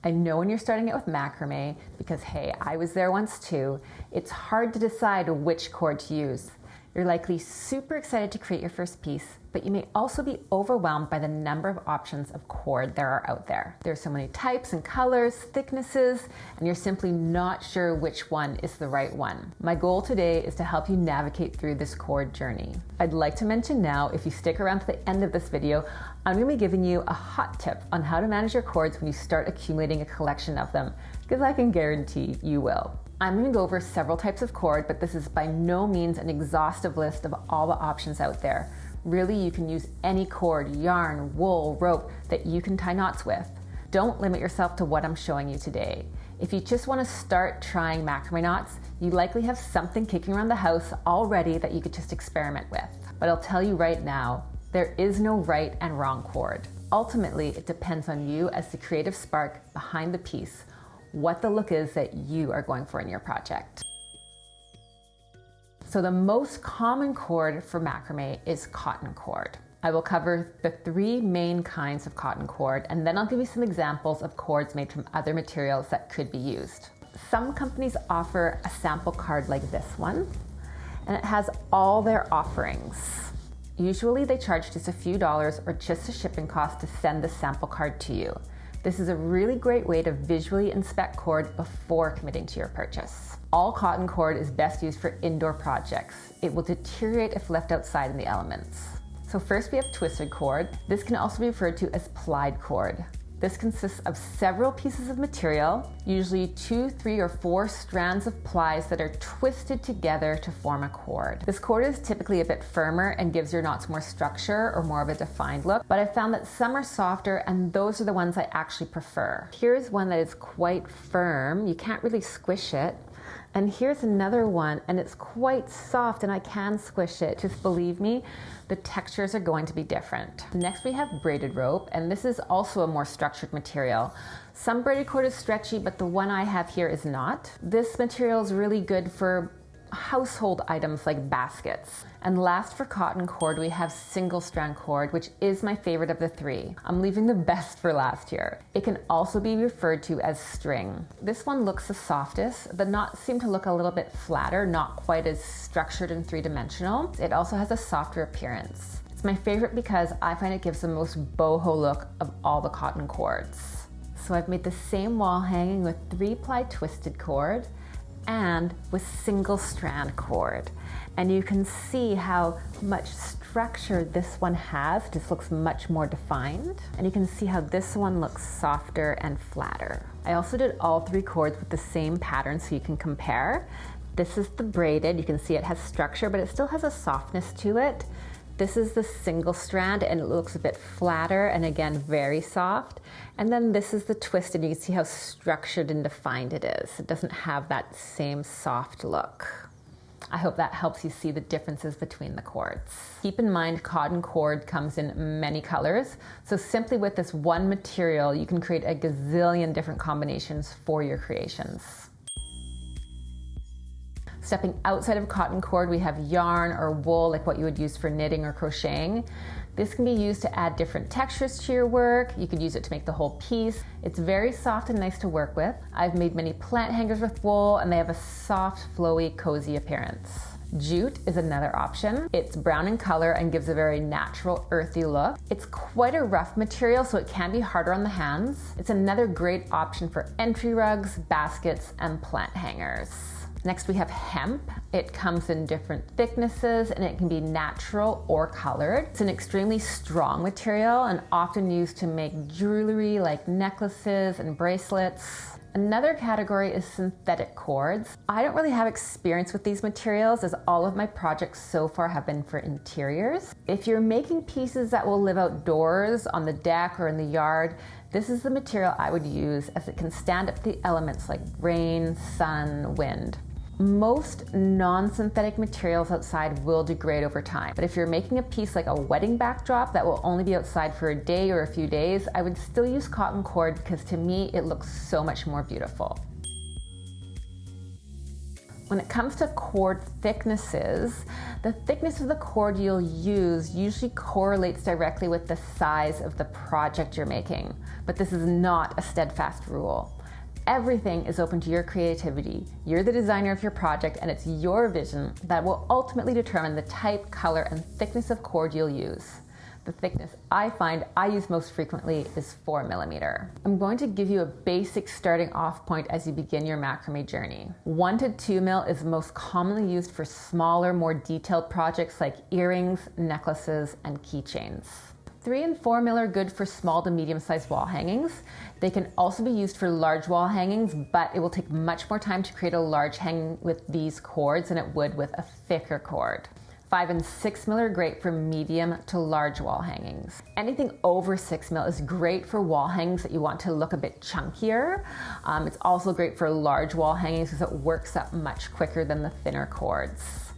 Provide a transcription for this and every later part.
I know when you're starting out with macrame, because hey, I was there once too, it's hard to decide which cord to use. You're likely super excited to create your first piece, but you may also be overwhelmed by the number of options of cord there are out there. There's so many types and colors, thicknesses, and you're simply not sure which one is the right one. My goal today is to help you navigate through this cord journey. I'd like to mention now, if you stick around to the end of this video, I'm going to be giving you a hot tip on how to manage your cords when you start accumulating a collection of them, because I can guarantee you will. I'm going to go over several types of cord, but this is by no means an exhaustive list of all the options out there. Really, you can use any cord, yarn, wool, rope that you can tie knots with. Don't limit yourself to what I'm showing you today. If you just want to start trying macrame knots, you likely have something kicking around the house already that you could just experiment with. But I'll tell you right now, there is no right and wrong cord. Ultimately, it depends on you as the creative spark behind the piece, what the look is that you are going for in your project. So the most common cord for macrame is cotton cord. I will cover the 3 main kinds of cotton cord, and then I'll give you some examples of cords made from other materials that could be used. Some companies offer a sample card like this one, and it has all their offerings. Usually they charge just a few dollars or just a shipping cost to send the sample card to you. This is a really great way to visually inspect cord before committing to your purchase. All cotton cord is best used for indoor projects. It will deteriorate if left outside in the elements. So first we have twisted cord. This can also be referred to as plied cord. This consists of several pieces of material, usually 2, 3, or 4 strands of plies that are twisted together to form a cord. This cord is typically a bit firmer and gives your knots more structure or more of a defined look, but I found that some are softer and those are the ones I actually prefer. Here's one that is quite firm. You can't really squish it. And here's another one, and it's quite soft and I can squish it. Just believe me, the textures are going to be different. Next we have braided rope, and this is also a more structured material. Some braided cord is stretchy, but the one I have here is not. This material is really good for household items like baskets. And last for cotton cord, we have single strand cord, which is my favorite of the 3. I'm leaving the best for last here. It can also be referred to as string. This one looks the softest. The knots seem to look a little bit flatter, not quite as structured and 3-dimensional. It also has a softer appearance. It's my favorite because I find it gives the most boho look of all the cotton cords. So I've made the same wall hanging with 3-ply twisted cord and with single strand cord. And you can see how much structure this one has. It just looks much more defined. And you can see how this one looks softer and flatter. I also did all 3 cords with the same pattern so you can compare. This is the braided. You can see it has structure, but it still has a softness to it. This is the single strand and it looks a bit flatter and again, very soft. And then this is the twisted. You can see how structured and defined it is. It doesn't have that same soft look. I hope that helps you see the differences between the cords. Keep in mind, cotton cord comes in many colors. So simply with this one material, you can create a gazillion different combinations for your creations. Stepping outside of cotton cord, we have yarn or wool, like what you would use for knitting or crocheting. This can be used to add different textures to your work. You could use it to make the whole piece. It's very soft and nice to work with. I've made many plant hangers with wool and they have a soft, flowy, cozy appearance. Jute is another option. It's brown in color and gives a very natural, earthy look. It's quite a rough material, so it can be harder on the hands. It's another great option for entry rugs, baskets, and plant hangers. Next we have hemp. It comes in different thicknesses and it can be natural or colored. It's an extremely strong material and often used to make jewelry like necklaces and bracelets. Another category is synthetic cords. I don't really have experience with these materials as all of my projects so far have been for interiors. If you're making pieces that will live outdoors on the deck or in the yard, this is the material I would use as it can stand up to the elements like rain, sun, wind. Most non-synthetic materials outside will degrade over time, but if you're making a piece like a wedding backdrop that will only be outside for a day or a few days, I would still use cotton cord because to me it looks so much more beautiful. When it comes to cord thicknesses, The thickness of the cord you'll use usually correlates directly with the size of the project you're making, but this is not a steadfast rule. Everything is open to your creativity. You're the designer of your project, and it's your vision that will ultimately determine the type, color, and thickness of cord you'll use. The thickness I find I use most frequently is 4mm. I'm going to give you a basic starting off point as you begin your macrame journey. 1 to 2 mil is most commonly used for smaller, more detailed projects like earrings, necklaces, and keychains. 3 and 4 mil are good for small to medium-sized wall hangings. They can also be used for large wall hangings, but it will take much more time to create a large hanging with these cords than it would with a thicker cord. 5 and 6 mil are great for medium to large wall hangings. Anything over 6 mil is great for wall hangings that you want to look a bit chunkier. It's also great for large wall hangings because it works up much quicker than the thinner cords.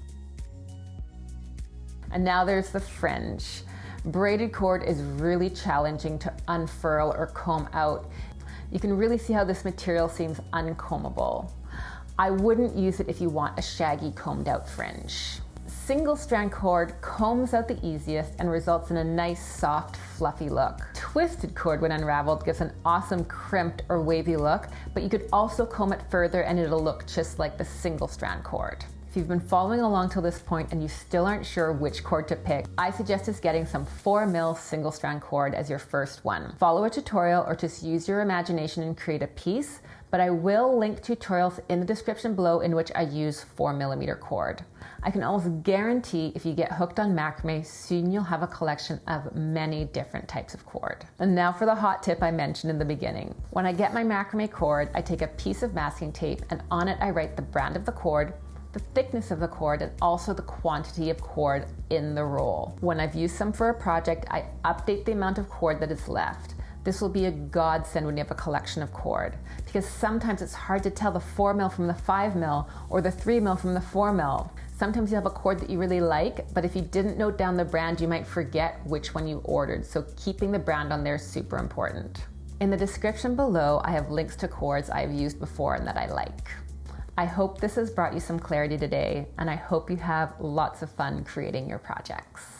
And now there's the fringe. Braided cord is really challenging to unfurl or comb out. You can really see how this material seems uncombable. I wouldn't use it if you want a shaggy combed out fringe. Single strand cord combs out the easiest and results in a nice, soft, fluffy look. Twisted cord, when unraveled, gives an awesome crimped or wavy look, but you could also comb it further and it'll look just like the single strand cord. If you've been following along till this point and you still aren't sure which cord to pick, I suggest just getting some 4 mil single strand cord as your first one. Follow a tutorial or just use your imagination and create a piece, but I will link tutorials in the description below in which I use 4mm cord. I can almost guarantee if you get hooked on macrame, soon you'll have a collection of many different types of cord. And now for the hot tip I mentioned in the beginning. When I get my macrame cord, I take a piece of masking tape and on it I write the brand of the cord, the thickness of the cord, and also the quantity of cord in the roll. When I've used some for a project, I update the amount of cord that is left. This will be a godsend when you have a collection of cord, because sometimes it's hard to tell the 4 mil from the 5 mil or the 3 mil from the 4 mil. Sometimes you have a cord that you really like, but if you didn't note down the brand, you might forget which one you ordered. So keeping the brand on there is super important. In the description below, I have links to cords I've used before and that I like. I hope this has brought you some clarity today, and I hope you have lots of fun creating your projects.